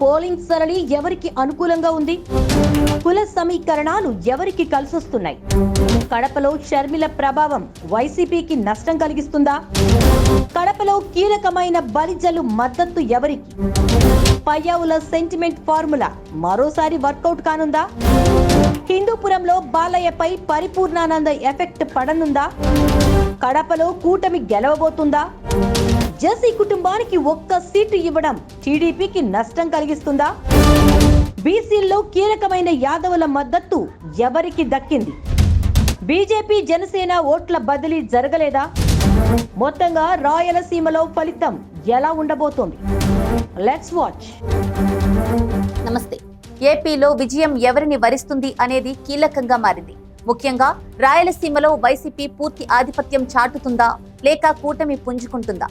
Polling సరళి ఎవరికి అనుకూలంగా ఉంది? కుల సమీకరణాలు ఎవరికి కలిసొస్తున్నాయి? కడపలో షర్మిల ప్రభావం వైసీపీకి నష్టం కలిగిస్తుందా? కడపలో కీలకమైన బలిజలు మద్దతు ఎవరికి? పయ్యావుల సెంటిమెంట్ ఫార్ములా మరోసారి వర్కౌట్ కానుందా? హిందూపురంలో బాలయ్యపై పరిపూర్ణానంద ఎఫెక్ట్ పడనుందా? కడపలో కూటమి గెలవబోతుందా? జెసి కుటుంబానికి ఒక్క సీటు ఇవ్వడం టీడీపీకి నష్టం కలిగిస్తుందా? బీసీల్లో కీలకమైన యాదవుల మద్దతు ఎవరికి దక్కింది? బీజేపీ జనసేన ఓట్ల బదిలీ జరగలేదా? మొత్తంగా రాయలసీమలో ఫలితం ఎలా ఉండబోతోంది? Let's watch. నమస్తే. ఏపీలో విజయం ఎవరిని వరిస్తుంది అనేది కీలకంగా మారింది. ముఖ్యంగా రాయలసీమలో వైసీపీ పూర్తి ఆధిపత్యం చాటుతుందా లేక కూటమి పుంజుకుంటుందా?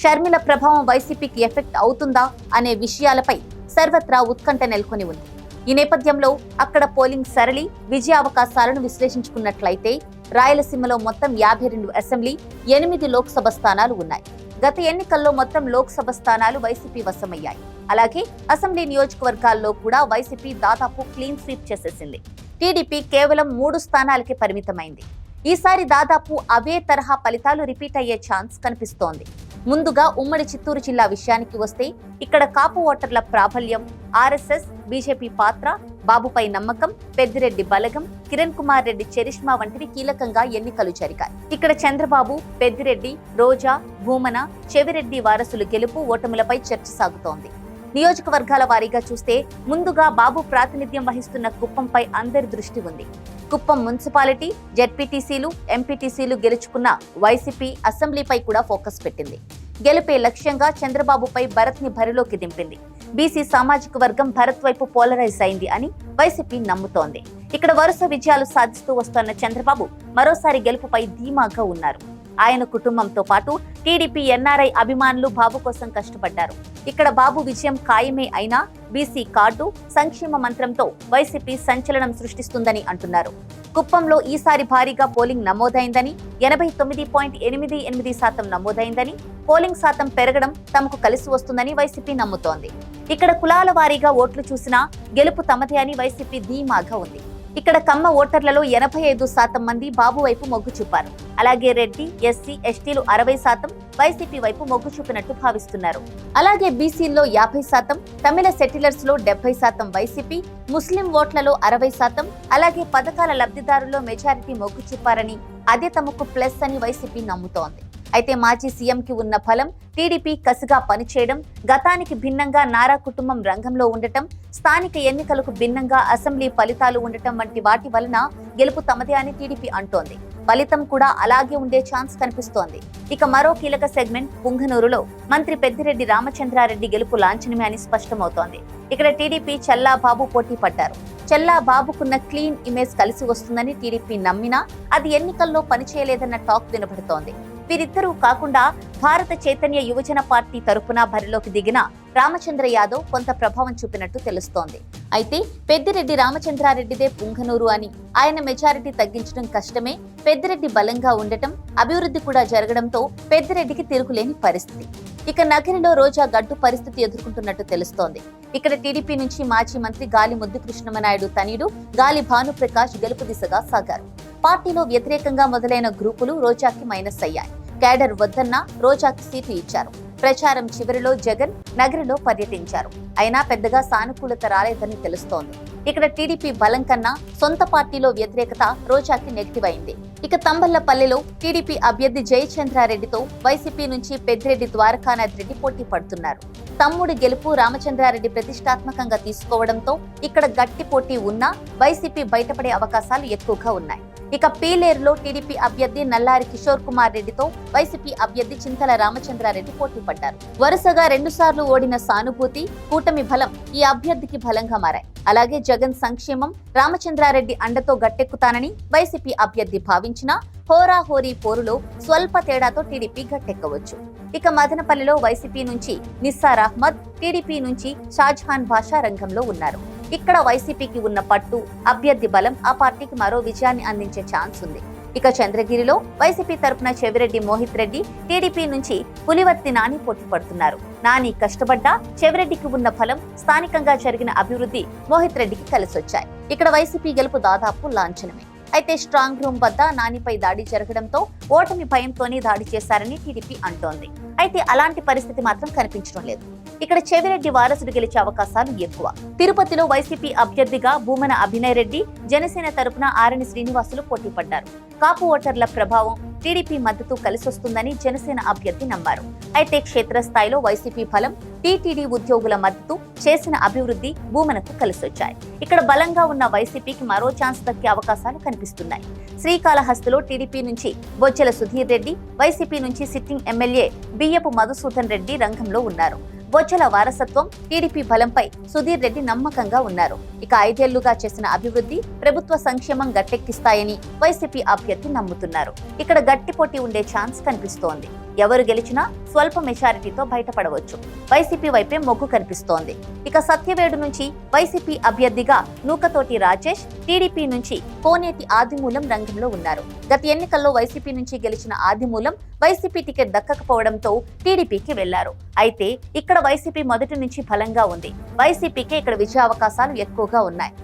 షర్మిల ప్రభావం వైసీపీకి ఎఫెక్ట్ అవుతుందా అనే విషయాలపై సర్వత్రా ఉత్కంఠ నెలకొని ఉంది. ఈ నేపథ్యంలో అక్కడ పోలింగ్ సరళి విజయ అవకాశాలను విశ్లేషించుకున్నట్లయితే రాయలసీమలో మొత్తం 52 అసెంబ్లీ, 8 లోక్సభ స్థానాలు ఉన్నాయి. గత ఎన్నికల్లో మొత్తం లోక్సభ స్థానాలు వైసీపీ వశమయ్యాయి. అలాగే అసెంబ్లీ నియోజకవర్గాల్లో కూడా వైసీపీ దాదాపు క్లీన్ స్వీప్ చేసేసింది. టీడీపీ కేవలం 3 స్థానాలకే పరిమితమైంది. ఈసారి దాదాపు అవే తరహా ఫలితాలు రిపీట్ అయ్యే ఛాన్స్ కనిపిస్తోంది. ముందుగా ఉమ్మడి చిత్తూరు జిల్లా విషయానికి వస్తే ఇక్కడ కాపు ఓటర్ల ప్రాబల్యం, ఆర్ఎస్ఎస్, బీజేపీ పాత్ర, బాబుపై నమ్మకం, పెద్దిరెడ్డి బలగం, కిరణ్ కుమార్ రెడ్డి చరిష్మా వంటివి కీలకంగా ఎన్నికలు జరిగాయి. ఇక్కడ చంద్రబాబు, పెద్దిరెడ్డి, రోజా, భూమన, చెవిరెడ్డి వారసులు గెలుపు ఓటములపై చర్చ సాగుతోంది. నియోజకవర్గాల వారీగా చూస్తే ముందుగా బాబు ప్రాతినిధ్యం వహిస్తున్న కుప్పంపై అందరి దృష్టి ఉంది. కుప్పం మున్సిపాలిటీ, జెడ్పీటీసీలు, ఎంపీటీసీలు గెలుచుకున్న వైసీపీ అసెంబ్లీపై కూడా ఫోకస్ పెట్టింది. గెలుపే లక్ష్యంగా చంద్రబాబుపై భరత్ ని బరిలోకి దింపింది. బీసీ సామాజిక వర్గం భరత్ వైపు పోలరైజ్ అయింది అని వైసీపీ నమ్ముతోంది. ఇక్కడ వరుస విజయాలు సాధిస్తూ వస్తున్న చంద్రబాబు మరోసారి గెలుపుపై ధీమాగా ఉన్నారు. ఆయన కుటుంబంతో పాటు టీడీపీ, ఎన్ఆర్ఐ అభిమానులు బాబు కోసం కష్టపడ్డారు. ఇక్కడ బాబు విజయం ఖాయమే అయినా బీసీ కార్డు, సంక్షేమ మంత్రంతో వైసీపీ సంచలనం సృష్టిస్తుందని అంటున్నారు. కుప్పంలో ఈసారి భారీగా పోలింగ్ నమోదైందని, 89.88% నమోదైందని, పోలింగ్ శాతం పెరగడం తమకు కలిసి వస్తుందని వైసీపీ నమ్ముతోంది. ఇక్కడ కులాల వారీగా ఓట్లు చూసినా గెలుపు తమదే అని వైసీపీ ధీమాగా ఉంది. ఇక్కడ కమ్మ ఓటర్లలో 85% మంది బాబు వైపు మొగ్గు చూపారు. అలాగే రెడ్డి, ఎస్సీ, ఎస్టీలు 60% వైసీపీ వైపు మొగ్గు చూపినట్టు భావిస్తున్నారు. అలాగే బీసీల్లో 50%, తమిళ సెటిలర్స్ లో 70% వైసీపీ, ముస్లిం ఓట్లలో 60%, అలాగే పథకాల లబ్ధిదారుల్లో మెజారిటీ మొగ్గు చూపారని, అదే తమకు ప్లస్ అని వైసీపీ నమ్ముతోంది. అయితే మాజీ సీఎంకి ఉన్న ఫలం, టీడీపీ కసిగా పనిచేయడం, గతానికి భిన్నంగా నారా కుటుంబం రంగంలో ఉండటం, స్థానిక ఎన్నికలకు భిన్నంగా అసెంబ్లీ ఫలితాలు ఉండటం వంటి వాటి వలన గెలుపు తమదే అని టీడీపీ అంటోంది. ఫలితం కూడా అలాగే ఉండే ఛాన్స్ కనిపిస్తోంది. ఇక మరో కీలక సెగ్మెంట్ పుంగనూరులో మంత్రి పెద్దిరెడ్డి రామచంద్రారెడ్డి గెలుపు లాంఛనమే అని స్పష్టమవుతోంది. ఇక్కడ టీడీపీ చల్లా బాబు పోటీ పడ్డారు. చల్లా బాబుకున్న క్లీన్ ఇమేజ్ కలిసి వస్తుందని టీడీపీ నమ్మినా అది ఎన్నికల్లో పనిచేయలేదన్న టాక్ వినబడుతోంది. వీరిద్దరూ కాకుండా భారత చైతన్య యువజన పార్టీ తరపున బరిలోకి దిగిన రామచంద్ర యాదవ్ కొంత ప్రభావం చూపినట్టు తెలుస్తోంది. అయితే పెద్దిరెడ్డి రామచంద్రారెడ్డిదే పుంగనూరు అని, ఆయన మెజారిటీ తగ్గించడం కష్టమే, పెద్దిరెడ్డి బలంగా ఉండటం, అభివృద్ధి కూడా జరగడంతో పెద్దిరెడ్డికి తిరుగులేని పరిస్థితి. ఇక నగరిలో రోజా గడ్డు పరిస్థితి ఎదుర్కొంటున్నట్టు తెలుస్తోంది. ఇక్కడ టీడీపీ నుంచి మాజీ మంత్రి గాలి ముద్దు కృష్ణమనాయుడు తనయుడు గాలి భానుప్రకాష్ గెలుపు దిశగా సాగారు. పార్టీలో వ్యతిరేకంగా మొదలైన గ్రూపులు రోజాకి మైనస్ అయ్యాయి. క్యాడర్ వద్దన్న రోజాకి సీటు ఇచ్చారు. ప్రచారం చివరిలో జగన్ నగరిలో పర్యటించారు. అయినా పెద్దగా సానుకూలత రాలేదని తెలుస్తోంది. ఇక్కడ టీడీపీ బలం కన్నా సొంత పార్టీలో వ్యతిరేకత రోజాకి నెగిటివ్ అయింది. ఇక తంబళ్లపల్లెలో టీడీపీ అభ్యర్థి జయచంద్రారెడ్డితో వైసీపీ నుంచి పెద్దిరెడ్డి ద్వారకానాథ్ రెడ్డి పోటీ పడుతున్నారు. తమ్ముడి గెలుపు రామచంద్రారెడ్డి ప్రతిష్టాత్మకంగా తీసుకోవడంతో ఇక్కడ గట్టి పోటీ ఉన్నా వైసీపీ బయటపడే అవకాశాలు ఎక్కువగా ఉన్నాయి. ఇక పీలేరులో టీడీపీ అభ్యర్థి నల్లారి కిషోర్ కుమార్ రెడ్డితో వైసీపీ అభ్యర్థి చింతల రామచంద్రారెడ్డి పోటీ పడ్డారు. వరుసగా 2 సార్లు ఓడిన సానుభూతి, కూటమి బలం ఈ అభ్యర్థికి బలంగా మారాయి. అలాగే జగన్ సంక్షేమం, రామచంద్రారెడ్డి అండతో గట్టెక్కుతానని వైసీపీ అభ్యర్థి భావించినా హోరాహోరీ పోరులో స్వల్ప తేడాతో టీడీపీ గట్టెక్కవచ్చు. ఇక మదనపల్లిలో వైసీపీ నుంచి నిస్సార్ అహ్మద్, టీడీపీ నుంచి షాజహాన్ బాషా రంగంలో ఉన్నారు. ఇక్కడ వైసీపీకి ఉన్న పట్టు, అభ్యర్థి బలం ఆ పార్టీకి మరో విజయాన్ని అందించే ఛాన్స్ ఉంది. ఇక చంద్రగిరిలో వైసీపీ తరపున చెవిరెడ్డి మోహిత్ రెడ్డి, టీడీపీ నుంచి పులివర్తి నాని పోటీ పడుతున్నారు. నాని కష్టపడ్డా చెవిరెడ్డికి ఉన్న ఫలం, స్థానికంగా జరిగిన అభివృద్ధి మోహిత్ రెడ్డికి కలిసొచ్చాయి. ఇక్కడ వైసీపీ గెలుపు దాదాపు లాంఛనమే. అయితే స్ట్రాంగ్ రూమ్ వద్ద నానిపై దాడి జరగడంతో ఓటమి భయంతోనే దాడి చేశారని టీడీపీ అంటోంది. అయితే అలాంటి పరిస్థితి మాత్రం కనిపించడం లేదు. ఇక్కడ చెవిరెడ్డి వారసుడు గెలిచే అవకాశాలు ఎక్కువ. తిరుపతిలో వైసీపీ అభ్యర్థిగా భూమన అభినయ్ రెడ్డి, జనసేన తరపున ఆరణి శ్రీనివాసులు పోటీ పడ్డారు. కాపు ఓటర్ల ప్రభావం, టీడీపీ మద్దతు కలిసొస్తుందని జనసేన అభ్యర్థి నమ్మారు. అయితే క్షేత్రస్థాయిలో వైసీపీ బలం, టీటీడీ ఉద్యోగుల మద్దతు, చేసిన అభివృద్ధి భూమనకు కలిసొచ్చాయి. ఇక్కడ బలంగా ఉన్న వైసీపీకి మరో ఛాన్స్ దక్కే అవకాశాలు కనిపిస్తున్నాయి. శ్రీకాళహస్తిలో టీడీపీ నుంచి బొజ్జల సుధీర్ రెడ్డి, వైసీపీ నుంచి సిట్టింగ్ ఎమ్మెల్యే బియ్యపు మధుసూదన్ రెడ్డి రంగంలో ఉన్నారు. బొజ్జల వారసత్వం, టీడీపీ బలంపై సుధీర్ రెడ్డి నమ్మకంగా ఉన్నారు. ఇక 5 ఏళ్లుగా చేసిన అభివృద్ధి, ప్రభుత్వ సంక్షేమం గట్టెక్కిస్తాయని వైసీపీ అభ్యర్థి నమ్ముతున్నారు. ఇక్కడ గట్టి పోటీ ఉండే ఛాన్స్ కనిపిస్తోంది. ఎవరు గెలిచినా స్వల్ప మెజారిటీతో బయటపడవచ్చు. వైసీపీ వైపే మొగ్గు కనిపిస్తోంది. ఇక సత్యవేడు నుంచి వైసీపీ అభ్యర్థిగా నూకతోటి రాజేష్, టీడీపీ నుంచి కోనేటి ఆదిమూలం రంగంలో ఉన్నారు. గత ఎన్నికల్లో వైసీపీ నుంచి గెలిచిన ఆదిమూలం వైసీపీ టికెట్ దక్కకపోవడంతో టీడీపీకి వెళ్లారు. అయితే ఇక్కడ వైసీపీ మొదటి నుంచి బలంగా ఉంది. వైసీపీకి ఇక్కడ విజయావకాశాలు ఎక్కువగా ఉన్నాయి.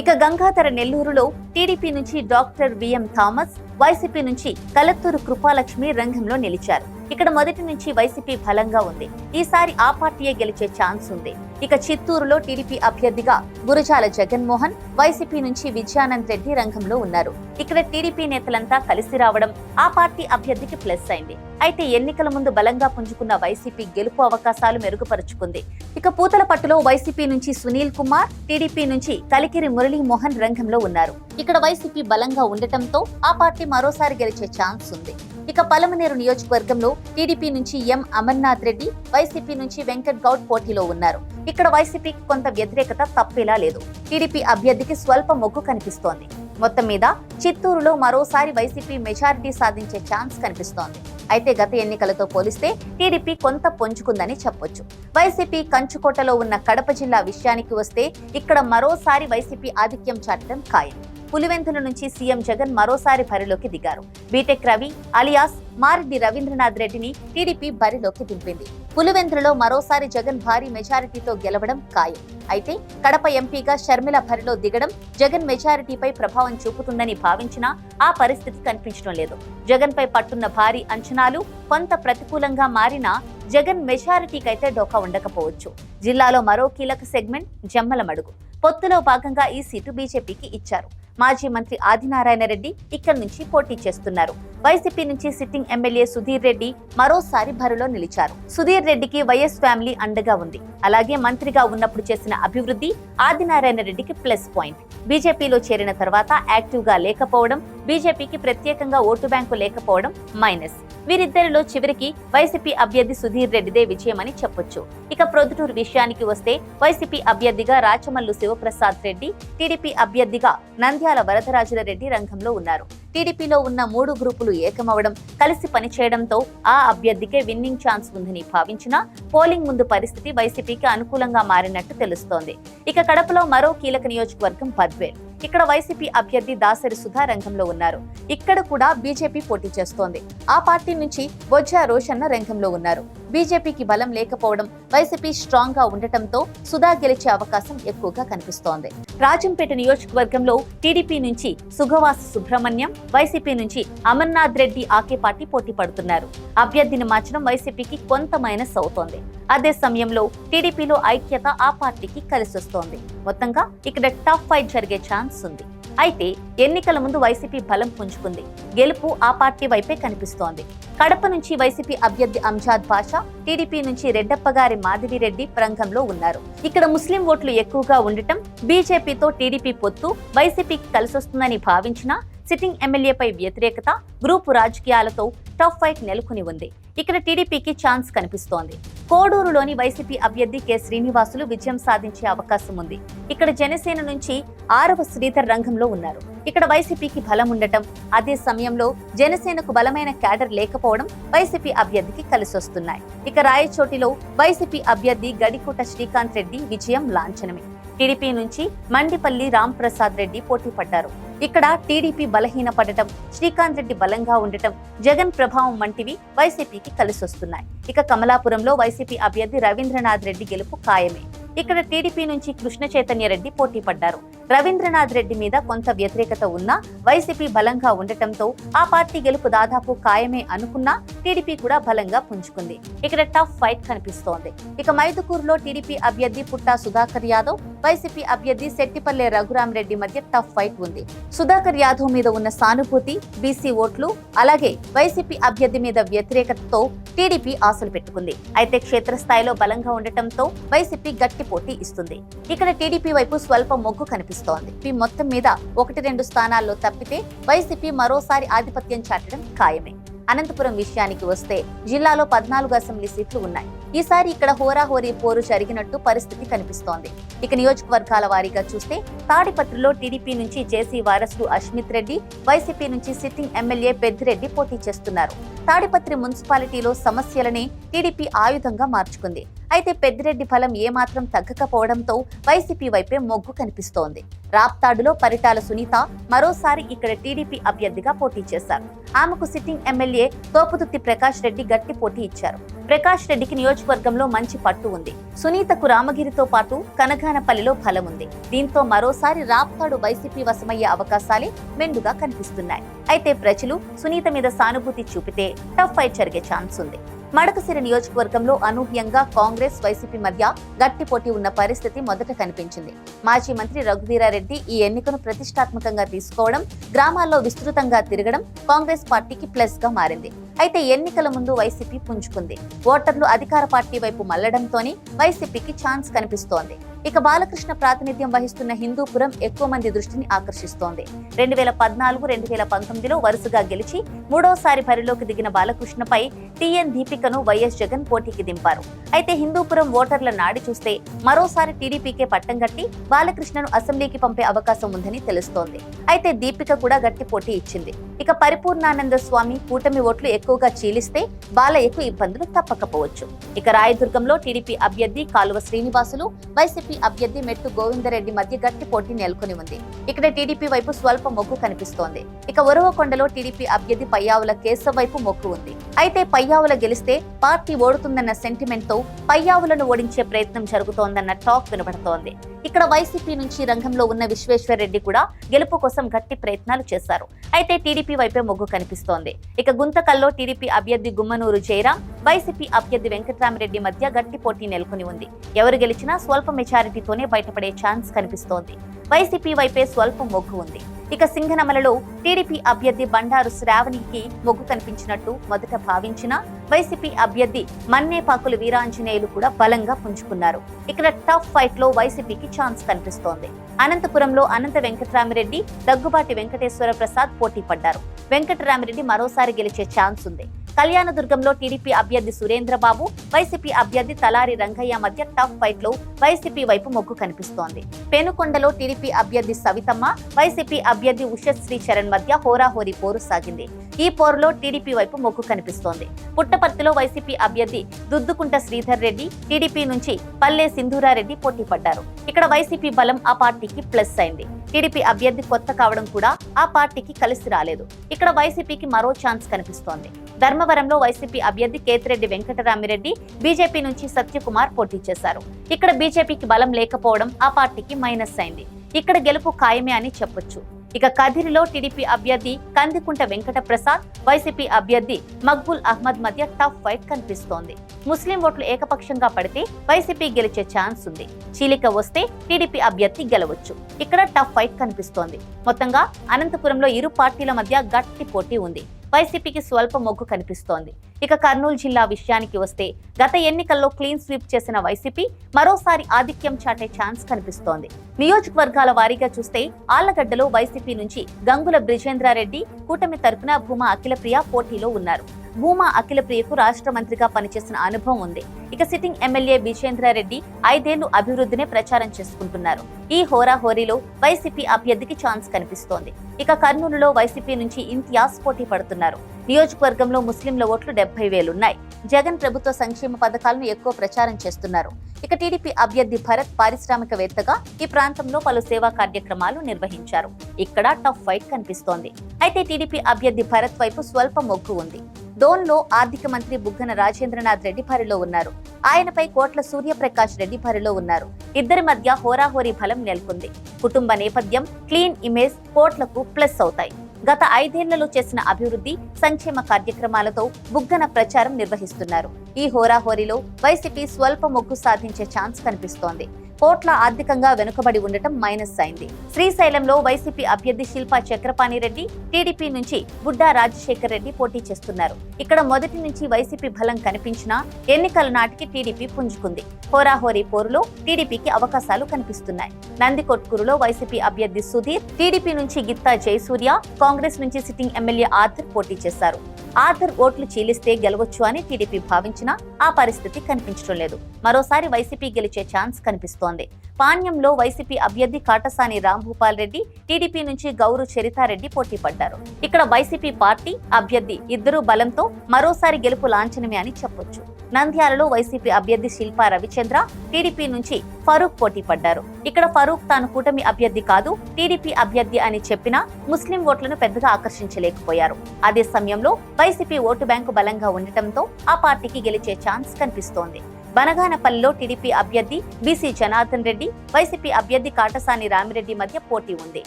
ఇక గంగాధర నెల్లూరులో టీడీపీ నుంచి డాక్టర్ విఎం థామస్, వైసీపీ నుంచి కలత్తూరు కృపాలక్ష్మి రంగంలో నిలిచారు. ఇక్కడ మొదటి నుంచి వైసీపీ బలంగా ఉంది. ఈసారి ఆ పార్టీయే గెలిచే ఛాన్స్ ఉంది. ఇక చిత్తూరులో టీడీపీ అభ్యర్థిగా గురజాల జగన్మోహన్, వైసీపీ నుంచి విజయానంద్ రెడ్డి రంగంలో ఉన్నారు. ఇక్కడ టీడీపీ నేతలంతా కలిసి రావడం ఆ పార్టీ అభ్యర్థికి ప్లస్ అయింది. అయితే ఎన్నికల ముందు బలంగా పుంజుకున్న వైసీపీ గెలుపు అవకాశాలు మెరుగుపరుచుకుంది. ఇక పూతలపట్టులో వైసీపీ నుంచి సునీల్ కుమార్, టీడీపీ నుంచి కలికిరి మురళీమోహన్ రంగంలో ఉన్నారు. ఇక్కడ వైసీపీ బలంగా ఉండటంతో ఆ పార్టీ మరోసారి గెలిచే ఛాన్స్ ఉంది. ఇక పలమనేరు నియోజకవర్గంలో టీడీపీ నుంచి ఎం అమర్నాథ్ రెడ్డి, వైసీపీ నుంచి వెంకట్ గౌడ్ పోటీలో ఉన్నారు. ఇక్కడ వైసీపీకి కొంత వ్యతిరేకత తప్పేలా లేదు. టీడీపీ అభ్యర్థికి స్వల్ప మొగ్గు కనిపిస్తోంది. మొత్తం మీద చిత్తూరులో మరోసారి వైసీపీ మెజారిటీ సాధించే ఛాన్స్ కనిపిస్తోంది. అయితే గత ఎన్నికలతో పోలిస్తే టీడీపీ కొంత పుంజుకుందని చెప్పొచ్చు. వైసీపీ కంచుకోటలో ఉన్న కడప జిల్లా విషయానికి వస్తే ఇక్కడ మరోసారి వైసీపీ ఆధిక్యం చాటడం ఖాయం. పులివెందుల నుంచి సీఎం జగన్ మరోసారి బరిలోకి దిగారు. బీటెక్ రవి అలియాస్ మారెడ్డి రవీంద్రనాథ్ రెడ్డిని టీడీపీ బరిలోకి దింపింది. పులివెందులలో మరోసారి జగన్ భారీ మెజారిటీతో గెలవడం ఖాయం. అయితే కడప ఎంపీగా షర్మిల బరిలో దిగడం జగన్ మెజారిటీపై ప్రభావం చూపుతుందని భావించినా ఆ పరిస్థితి కనిపించడం లేదు. జగన్ పై పట్టున్న భారీ అంచనాలు కొంత ప్రతికూలంగా మారినా జగన్ మెజారిటీకైతే డోకా ఉండకపోవచ్చు. జిల్లాలో మరో కీలక సెగ్మెంట్ జమ్మలమడుగు. పొత్తులో భాగంగా ఈ సీటు బీజేపీకి ఇచ్చారు. మాజీ మంత్రి ఆదినారాయణ రెడ్డి ఇక్కడి నుంచి పోటీ చేస్తున్నారు. వైసీపీ నుంచి సిట్టింగ్ ఎమ్మెల్యే సుధీర్ రెడ్డి మరోసారి బరిలో నిలిచారు. సుధీర్ రెడ్డికి వైఎస్ ఫ్యామిలీ అండగా ఉంది. అలాగే మంత్రిగా ఉన్నప్పుడు చేసిన అభివృద్ధి ఆదినారాయణ రెడ్డికి ప్లస్ పాయింట్. బీజేపీలో చేరిన తర్వాత యాక్టివ్ గా లేకపోవడం, బీజేపీకి ప్రత్యేకంగా ఓటు బ్యాంకు లేకపోవడం మైనస్. వీరిద్దరిలో చివరికి వైసీపీ అభ్యర్థి సుధీర్ రెడ్డిదే విజయమని చెప్పొచ్చు. ఇక ప్రొద్దుటూరు విషయానికి వస్తే వైసీపీ అభ్యర్థిగా రాచమల్లు శివప్రసాద్ రెడ్డి, టీడీపీ అభ్యర్థిగా నంద్యాల వరదరాజుల రెడ్డి రంగంలో ఉన్నారు. టీడీపీలో ఉన్న 3 గ్రూపులు ఏకమవడం, కలిసి పనిచేయడంతో ఆ అభ్యర్థికే విన్నింగ్ ఛాన్స్ ఉందని భావించినా పోలింగ్ ముందు పరిస్థితి వైసీపీకి అనుకూలంగా మారినట్టు తెలుస్తోంది. ఇక కడపలో మరో కీలక నియోజకవర్గం పద్వేల్. ఇక్కడ వైసీపీ అభ్యర్థి దాసరి సుధా రంగంలో ఉన్నారు. ఇక్కడ కూడా బీజేపీ పోటీ చేస్తోంది. ఆ పార్టీ నుంచి బొజ్జా రోషన్న రంగంలో ఉన్నారు. బీజేపీకి బలం లేకపోవడం, వైసీపీ స్ట్రాంగ్ గా ఉండటంతో సుధా గెలిచే అవకాశం ఎక్కువగా కనిపిస్తోంది. రాజంపేట నియోజకవర్గంలో టీడీపీ నుంచి సుగవాస సుబ్రహ్మణ్యం, వైసీపీ నుంచి అమర్నాథ్ రెడ్డి ఆకే పార్టీ పోటీ పడుతున్నారు. అభ్యర్థిని మార్చడం వైసీపీకి కొంత మైనస్ అవుతోంది. అదే సమయంలో టీడీపీలో ఐక్యత ఆ పార్టీకి కలిసొస్తోంది. మొత్తంగా ఇక్కడ టఫ్ ఫైట్ జరిగే ఛాన్స్ ఉంది. అయితే ఎన్నికల ముందు వైసీపీ బలం పుంజుకుంది. గెలుపు ఆ పార్టీ వైపే కనిపిస్తోంది. కడప నుంచి వైసీపీ అభ్యర్థి అంజాద్ బాషా, టీడీపీ నుంచి రెడ్డప్పగారి మాధవిరెడ్డి రంగంలో ఉన్నారు. ఇక్కడ ముస్లిం ఓట్లు ఎక్కువగా ఉండటం, బీజేపీతో టీడీపీ పొత్తు వైసీపీకి కలిసొస్తుందని భావించినా సిట్టింగ్ ఎమ్మెల్యేపై వ్యతిరేకత, గ్రూపు రాజకీయాలతో టఫ్ ఫైట్ నెలకొని ఉంది. ఇక్కడ టీడీపీకి ఛాన్స్ కనిపిస్తోంది. కోడూరులోని వైసీపీ అభ్యర్థి కె శ్రీనివాసులు విజయం సాధించే అవకాశం ఉంది. ఇక్కడ జనసేన నుంచి ఆరవ శ్రీధర్ రంగంలో ఉన్నారు. ఇక్కడ వైసీపీకి బలం ఉండటం, అదే సమయంలో జనసేనకు బలమైన క్యాడర్ లేకపోవడం వైసీపీ అభ్యర్థికి కలిసొస్తున్నాయి. ఇక రాయచోటిలో వైసీపీ అభ్యర్థి గడికోట శ్రీకాంత్ రెడ్డి విజయం లాంఛనమే. టీడీపీ నుంచి మండిపల్లి రాంప్రసాద్ రెడ్డి పోటీ పడ్డారు. ఇక్కడ టీడీపీ బలహీనపడటం, శ్రీకాంత్ రెడ్డి బలంగా ఉండటం, జగన్ ప్రభావం వంటివి వైసీపీకి కలిసొస్తున్నాయి. ఇక కమలాపురంలో వైసీపీ అభ్యర్థి రవీంద్రనాథ్ రెడ్డి గెలుపు ఖాయమే. ఇక్కడ టీడీపీ నుంచి కృష్ణ చైతన్య రెడ్డి పోటీ పడ్డారు. రవీంద్రనాథ్ రెడ్డి మీద కొంత వ్యతిరేకత ఉన్నా వైసీపీ బలంగా ఉండటంతో ఆ పార్టీ గెలుపు దాదాపు ఖాయమే అనుకున్నా టీడీపీ కూడా బలంగా పుంజుకుంది. ఇక్కడ టఫ్ ఫైట్ కనిపిస్తోంది. ఇక మైదుకూరులో టీడీపీ అభ్యర్థి పుట్టా సుధాకర్ యాదవ్, వైసీపీ అభ్యర్థి శెట్టిపల్లె రఘురాం రెడ్డి మధ్య టఫ్ ఫైట్ ఉంది. సుధాకర్ యాదవ్ మీద ఉన్న సానుభూతి, బీసీ ఓట్లు, అలాగే వైసీపీ అభ్యర్థి మీద వ్యతిరేకతతో టీడీపీ ఆశలు పెట్టుకుంది. అయితే క్షేత్రస్థాయిలో బలంగా ఉండటంతో వైసీపీ గట్టి పోటీ ఇస్తుంది. ఇక్కడ టీడీపీ వైపు స్వల్ప మొగ్గు కనిపిస్తోంది. మొత్తం మీద 1-2 స్థానాల్లో తప్పితే వైసీపీ మరోసారి ఆధిపత్యం చాటడం ఖాయమే. అనంతపురం విషయానికి వస్తే జిల్లాలో 14 అసెంబ్లీ సీట్లు ఉన్నాయి. ఈసారి ఇక్కడ హోరాహోరీ పోరు జరిగినట్టు పరిస్థితి కనిపిస్తోంది. ఇక నియోజకవర్గాల వారీగా చూస్తే తాడిపత్రిలో టీడీపీ నుంచి జేసీ వారసుడు అశ్మిత్ రెడ్డి, వైసీపీ నుంచి సిట్టింగ్ ఎమ్మెల్యే పెద్దిరెడ్డి పోటీ చేస్తున్నారు. తాడిపత్రి మున్సిపాలిటీలో సమస్యలని టీడీపీ ఆయుధంగా మార్చుకుంది. అయితే పెద్దిరెడ్డి ఫలం ఏమాత్రం తగ్గకపోవడంతో వైసీపీ వైపే మొగ్గు కనిపిస్తోంది. రాప్తాడులో పరిటాల సునీత మరోసారి ఇక్కడ టీడీపీ అభ్యర్థిగా పోటీ చేశారు. ఆమెకు సిట్టింగ్ ఎమ్మెల్యే తోపుదుర్తి ప్రకాష్ రెడ్డి గట్టి పోటీ ఇచ్చారు. ప్రకాష్ రెడ్డికి నియోజకవర్గంలో మంచి పట్టు ఉంది. సునీతకు రామగిరితో పాటు కనగానపల్లిలో బలం ఉంది. దీంతో మరోసారి రాప్తాడు వైసీపీ వశమయ్యే అవకాశాలే మెండుగా కనిపిస్తున్నాయి. అయితే ప్రజలు సునీత మీద సానుభూతి చూపితే టఫ్ ఫైట్ జరిగే ఛాన్స్ ఉంది. మడకసిర నియోజకవర్గంలో అనూహ్యంగా కాంగ్రెస్, వైసీపీ మధ్య గట్టి పోటీ ఉన్న పరిస్థితి మొదట కనిపించింది. మాజీ మంత్రి రఘువీరారెడ్డి ఈ ఎన్నికను ప్రతిష్టాత్మకంగా తీసుకోవడం, గ్రామాల్లో విస్తృతంగా తిరగడం కాంగ్రెస్ పార్టీకి ప్లస్ గా మారింది. అయితే ఎన్నికల ముందు వైసీపీ పుంజుకుంది. ఓటర్లు అధికార పార్టీ వైపు మళ్లడంతోనే వైసీపీకి ఛాన్స్ కనిపిస్తోంది. ఇక బాలకృష్ణ ప్రాతినిధ్యం వహిస్తున్న హిందూపురం ఎక్కువ మంది దృష్టిని ఆకర్షిస్తోంది. 2014-2019లో వరుసగా గెలిచి మూడోసారి బరిలోకి దిగిన బాలకృష్ణపై టీఎన్ దీపికను వైఎస్ జగన్ పోటీకి దింపారు. అయితే హిందూపురం ఓటర్ల నాడి చూస్తే మరోసారి టీడీపీకే పట్టం కట్టి బాలకృష్ణను అసెంబ్లీకి పంపే అవకాశం ఉందని తెలుస్తోంది. అయితే దీపిక కూడా గట్టి పోటీ ఇచ్చింది. ఇక పరిపూర్ణానంద స్వామి కూటమి ఓట్లు ఎక్కువగా చీలిస్తే బాలయ్యకు ఇబ్బందులు తప్పకపోవచ్చు. ఇక రాయదుర్గంలో టీడీపీ అభ్యర్థి కాలువ శ్రీనివాసులు, వైసీపీ అభ్యర్థి మెట్టు గోవిందరెడ్డి మధ్య గట్టి పోటీ నెలకొని ఉంది. ఇక్కడ టీడీపీ వైపు స్వల్ప మొగ్గు కనిపిస్తోంది. ఇక ఉరవకొండలో టీడీపీ అభ్యర్థి పయ్యావుల కేశవ్ వైపు మొగ్గు ఉంది. అయితే పయ్యావుల గెలిస్తే పార్టీ ఓడుతుందన్న సెంటిమెంట్ తో పయ్యావులను ఓడించే ప్రయత్నం జరుగుతోందన్న టాక్ వినబడుతోంది. ఇక్కడ వైసీపీ నుంచి రంగంలో ఉన్న విశ్వేశ్వర్ రెడ్డి కూడా గెలుపు కోసం గట్టి ప్రయత్నాలు చేశారు. అయితే టీడీపీ వైపే మొగ్గు కనిపిస్తోంది. ఇక గుంతకల్లో టీడీపీ అభ్యర్థి గుమ్మనూరు జయరాం, వైసీపీ అభ్యర్థి వెంకట్రామరెడ్డి మధ్య గట్టి పోటీ నెలకొని ఉంది. ఎవరు గెలిచినా స్వల్ప మెజారిటీతోనే బయటపడే ఛాన్స్ కనిపిస్తోంది. వైసీపీ వైపే స్వల్ప మొగ్గు ఉంది. ఇక సింగనమలలో టీడీపీ అభ్యర్థి బండారు శ్రావణికి మొగ్గు కనిపించినట్టు మొదట భావించినా వైసీపీ అభ్యర్థి మన్నేపాకులు వీరాంజనేయులు కూడా బలంగా పుంజుకున్నారు. ఇక్కడ టఫ్ ఫైట్ లో వైసీపీకి ఛాన్స్ కనిపిస్తోంది. అనంతపురంలో అనంత వెంకటరామిరెడ్డి, దగ్గుబాటి వెంకటేశ్వర ప్రసాద్ పోటీ పడ్డారు. వెంకటరామిరెడ్డి మరోసారి గెలిచే ఛాన్స్ ఉంది. కళ్యాణదుర్గంలో టీడీపీ అభ్యర్థి సురేంద్రబాబు, వైసీపీ అభ్యర్థి తలారి రంగయ్య మధ్య టఫ్ ఫైట్ లో వైసీపీ వైపు మొగ్గు కనిపిస్తోంది. పెనుకొండలో టీడీపీ అభ్యర్థి సవితమ్మ, వైసీపీ అభ్యర్థి ఉషశ్రీ చరణ్ మధ్య హోరాహోరీ పోరు సాగింది. ఈ పోరులో టీడీపీ వైపు మొగ్గు కనిపిస్తోంది. పుట్టపర్తిలో వైసీపీ అభ్యర్థి దుద్దుకుంట శ్రీధర్ రెడ్డి, టీడీపీ నుంచి పల్లె సింధూరారెడ్డి పోటీ పడ్డారు. ఇక్కడ వైసీపీ బలం ఆ పార్టీకి ప్లస్ అయింది. టీడీపీ అభ్యర్థి కొత్త కావడం కూడా ఆ పార్టీకి కలిసి రాలేదు. ఇక్కడ వైసీపీకి మరో ఛాన్స్ కనిపిస్తోంది. ధర్మవరంలో వైసీపీ అభ్యర్థి కేతిరెడ్డి వెంకటరామిరెడ్డి, బీజేపీ నుంచి సత్యకుమార్ పోటీ చేశారు. ఇక్కడ బీజేపీకి బలం లేకపోవడం ఆ పార్టీకి మైనస్ అయింది. ఇక్కడ గెలుపు ఖాయమే అని చెప్పొచ్చు. ఇక కదిరిలో టీడీపీ అభ్యర్థి కందికుంట వెంకట ప్రసాద్, వైసీపీ అభ్యర్థి మక్బుల్ అహ్మద్ మధ్య టఫ్ ఫైట్ కనిపిస్తోంది. ముస్లిం ఓట్లు ఏకపక్షంగా పడితే వైసీపీ గెలిచే ఛాన్స్ ఉంది. చీలిక వస్తే టీడీపీ అభ్యర్థి గెలవచ్చు. ఇక్కడ టఫ్ ఫైట్ కనిపిస్తోంది. మొత్తంగా అనంతపురంలో ఇరు పార్టీల మధ్య గట్టి పోటీ ఉంది. వైసీపీకి స్వల్ప మొగ్గు కనిపిస్తోంది. ఇక కర్నూలు జిల్లా విషయానికి వస్తే గత ఎన్నికల్లో క్లీన్ స్వీప్ చేసిన వైసీపీ మరోసారి ఆధిక్యం చాటే ఛాన్స్ కనిపిస్తోంది. నియోజకవర్గాల వారీగా చూస్తే ఆళ్లగడ్డలో వైసీపీ నుంచి గంగుల బ్రిజేంద్రారెడ్డి, కూటమి తరపున భూమా అఖిలప్రియ పోటీలో ఉన్నారు. భూమా అఖిలప్రియకు రాష్ట్ర మంత్రిగా పనిచేసిన అనుభవం ఉంది. ఇక సిట్టింగ్ ఎమ్మెల్యే బిచేంద్రారెడ్డి 5 ఏళ్లు అభివృద్ధినే ప్రచారం చేసుకుంటున్నారు. ఈ హోరాహోరీలో వైసీపీ అభ్యర్థికి ఛాన్స్ కనిపిస్తోంది. ఇక కర్నూలులో వైసీపీ నుంచి ఇంతియాజ్ పోటీ పడుతున్నారు. నియోజకవర్గంలో ముస్లింల ఓట్లు 70,000 ఉన్నాయి. జగన్ ప్రభుత్వ సంక్షేమ పథకాలను ఎక్కువ ప్రచారం చేస్తున్నారు. ఇక టీడీపీ అభ్యర్థి భరత్ పారిశ్రామికవేత్తగా ఈ ప్రాంతంలో పలు సేవా కార్యక్రమాలు నిర్వహించారు. ఇక్కడ టఫ్ ఫైట్ కనిపిస్తోంది. అయితే టీడీపీ అభ్యర్థి భరత్ వైపు స్వల్ప మొగ్గు ఉంది. డోన్లో ఆర్థిక మంత్రి బుగ్గన రాజేంద్రనాథ్ రెడ్డి బరిలో ఉన్నారు. ఆయనపై కోట్ల సూర్యప్రకాష్ రెడ్డి బరిలో ఉన్నారు. ఇద్దరి మధ్య హోరాహోరీ బలం నెలకొంది. కుటుంబ నేపథ్యం, క్లీన్ ఇమేజ్ కోట్లకు ప్లస్ అవుతాయి. గత 5 ఏళ్లలో చేసిన అభివృద్ధి, సంక్షేమ కార్యక్రమాలతో బుగ్గన ప్రచారం నిర్వహిస్తున్నారు. ఈ హోరాహోరీలో వైసీపీ స్వల్ప మొగ్గు సాధించే ఛాన్స్ కనిపిస్తోంది. కోట్ల ఆర్థికంగా వెనుకబడి ఉండటం మైనస్ అయింది. శ్రీశైలంలో వైసీపీ అభ్యర్థి శిల్పా చక్రపాణి రెడ్డి, టీడీపీ నుంచి బుడ్డా రాజశేఖర్ రెడ్డి పోటీ చేస్తున్నారు. ఇక్కడ మొదటి నుంచి వైసీపీ బలం కనిపించినా ఎన్నికల నాటికి టీడీపీ పుంజుకుంది. హోరాహోరీ పోరులో టీడీపీకి అవకాశాలు కనిపిస్తున్నాయి. నందికొట్కూరులో వైసీపీ అభ్యర్థి సుధీర్, టీడీపీ నుంచి గిత్తా జయసూర్య, కాంగ్రెస్ నుంచి సిట్టింగ్ ఎమ్మెల్యే ఆర్థర్ పోటీ చేశారు. ఆర్థర్ ఓట్లు చీలిస్తే గెలవచ్చు అని టీడీపీ భావించినా ఆ పరిస్థితి కనిపించడం లేదు. మరోసారి వైసీపీ గెలిచే ఛాన్స్ కనిపిస్తోంది. పాణ్యంలో వైసీపీ అభ్యర్థి కాటసాని రాంభూపాల్ రెడ్డి, టీడీపీ నుంచి గౌరు చరితారెడ్డి పోటీ పడ్డారు. ఇక్కడ వైసీపీ పార్టీ అభ్యర్థి ఇద్దరు బలంతో మరోసారి గెలుపు లాంఛనమే అని చెప్పొచ్చు. నంద్యాలలో వైసీపీ అభ్యర్థి శిల్పా రవిచంద్ర, టీడీపీ నుంచి ఫరూక్ పోటీ పడ్డారు. ఇక్కడ ఫరూక్ తాను కూటమి అభ్యర్థి కాదు, టీడీపీ అభ్యర్థి అని చెప్పినా ముస్లిం ఓట్లను పెద్దగా ఆకర్షించలేకపోయారు. అదే సమయంలో వైసీపీ ఓటు బ్యాంకు బలంగా ఉండటంతో ఆ పార్టీకి గెలిచే ఛాన్స్ కనిపిస్తోంది. బనగానపల్లిలో టీడీపీ అభ్యర్థి బీసీ జనార్దన్ రెడ్డి, వైసీపీ అభ్యర్థి కాటసాని రామిరెడ్డి మధ్య పోటీ ఉంది.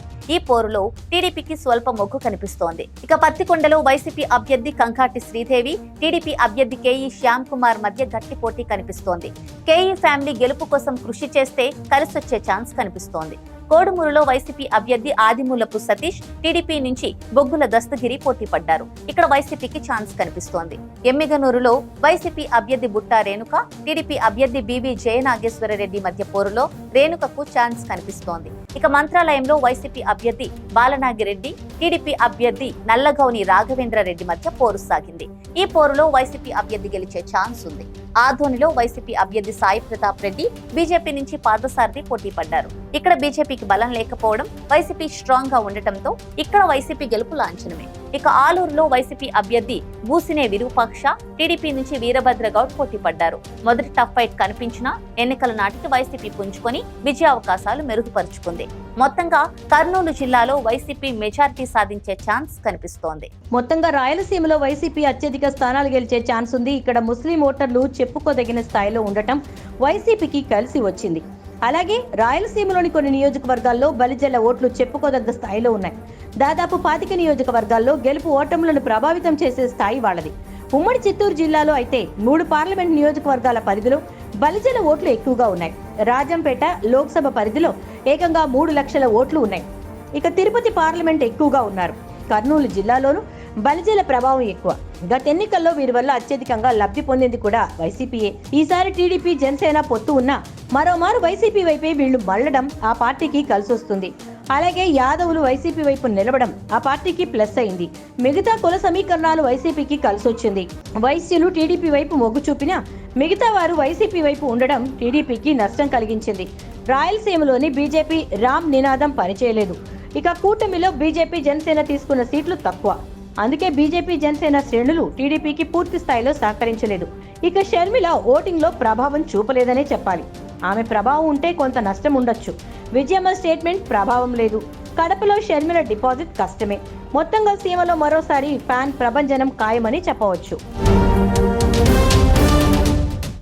ఈ పోరులో టీడీపీకి స్వల్ప మొగ్గు కనిపిస్తోంది. ఇక పత్తికొండలో వైసీపీ అభ్యర్థి కంకాటి శ్రీదేవి, టీడీపీ అభ్యర్థి కేఈ శ్యామ్ కుమార్ మధ్య గట్టి పోటీ కనిపిస్తోంది. కేఈ ఫ్యామిలీ గెలుపు కోసం కృషి చేస్తే కలిసొచ్చే ఛాన్స్ కనిపిస్తోంది. కోడుమూరులో వైసీపీ అభ్యర్థి ఆదిమూలపు సతీష్, టీడీపీ నుంచి బొగ్గుల దస్తగిరి పోటీ పడ్డారు. ఇక్కడ వైసీపీకి ఛాన్స్ కనిపిస్తోంది. ఎమ్మిగనూరులో వైసీపీ అభ్యర్థి బుట్టా రేణుక, టీడీపీ అభ్యర్థి బీవీ జయనాగేశ్వరరెడ్డి మధ్య పోరులో రేణుకకు ఛాన్స్ కనిపిస్తోంది. ఇక మంత్రాలయంలో వైసీపీ అభ్యర్థి బాలనాగిరెడ్డి, టీడీపీ అభ్యర్థి నల్లగౌని రాఘవేంద్రరెడ్డి మధ్య పోరు సాగింది. ఈ పోరులో వైసీపీ అభ్యర్థి గెలిచే ఛాన్స్ ఉంది. ఆదోనిలో వైసీపీ అభ్యర్థి సాయి ప్రతాప్ రెడ్డి, బీజేపీ నుంచి పార్థసారథి పోటీ పడ్డారు. ఇక్కడ బీజేపీకి బలం లేకపోవడం, వైసీపీ స్ట్రాంగ్ గా ఉండటంతో ఇక్కడ వైసీపీ గెలుపు లాంఛనమే. ఇక ఆలూరులో వైసీపీ అభ్యర్థి బూసినే విరూపాక్ష, టీడీపీ నుంచి వీరభద్ర గౌడ్ పోటీ పడ్డారు. మొదటి టఫ్ ఫైట్ కనిపించినా ఎన్నికల నాటికి వైసీపీ పుంజుకొని విజయ అవకాశాలు మెరుగుపరుచుకుంది. మొత్తంగా కర్నూలు జిల్లాలో వైసీపీ మెజారిటీ సాధించే ఛాన్స్ కనిపిస్తోంది. మొత్తంగా రాయలసీమలో వైసీపీ అత్యధిక స్థానాలు గెలిచే ఛాన్స్ ఉంది. ఇక్కడ ముస్లిం ఓటర్లు చెప్పుకోదగిన స్థాయిలో ఉండటం వైసీపీకి కలిసి వచ్చింది. అలాగే రాయలసీమలోని కొన్ని నియోజకవర్గాల్లో బలిజల ఓట్లు చెప్పుకోదగ్గ స్థాయిలో ఉన్నాయి. దాదాపు 25 నియోజకవర్గాల్లో గెలుపు ఓటములను ప్రభావితం చేసే స్థాయి వాళ్ళది. ఉమ్మడి చిత్తూరు జిల్లాలో అయితే 3 పార్లమెంట్ నియోజకవర్గాల పరిధిలో బలిజల ఓట్లు ఎక్కువగా ఉన్నాయి. రాజంపేట లోక్సభ పరిధిలో ఏకంగా 3 లక్షల ఓట్లు ఉన్నాయి. ఇక తిరుపతి పార్లమెంట్ ఎక్కువగా ఉన్నారు. కర్నూలు జిల్లాలోనూ బలిజల ప్రభావం ఎక్కువ. గత ఎన్నికల్లో వీరి వల్ల అత్యధికంగా లబ్ధి పొందింది కూడా వైసీపీయే. ఈసారి టీడీపీ జనసేన పొత్తు ఉన్నా మరోమారు వైసీపీ వైపే వీళ్లు మళ్లడం ఆ పార్టీకి కలిసొస్తుంది. అలాగే యాదవులు వైసీపీ వైపు నిలవడం ఆ పార్టీకి ప్లస్ అయింది. మిగతా కుల సమీకరణాలు వైసీపీకి కలిసొచ్చింది. వైశ్యులు టీడీపీ వైపు మొగ్గు చూపినా మిగతా వారు వైసీపీ వైపు ఉండడం టీడీపీకి నష్టం కలిగించింది. రాయలసీమలోని బీజేపీ రామ్ నినాదం పనిచేయలేదు. ఇక కూటమిలో బీజేపీ జనసేన తీసుకున్న సీట్లు తక్కువ. అందుకే బీజేపీ జనసేన శ్రేణులు టీడీపీకి పూర్తి స్థాయిలో సహకరించలేదు. ఇక షర్మిల ఓటింగ్ లో ప్రభావం చూపలేదనే చెప్పాలి. ఆమె ప్రభావం ఉంటే కొంత నష్టం ఉండొచ్చు. విజయమ్మ స్టేట్మెంట్ ప్రభావం లేదు. కడపలో షర్మిల డిపాజిట్ కష్టమే. మొత్తంగా సీమలో మరోసారి ఫ్యాన్ ప్రభంజనం ఖాయమని చెప్పవచ్చు.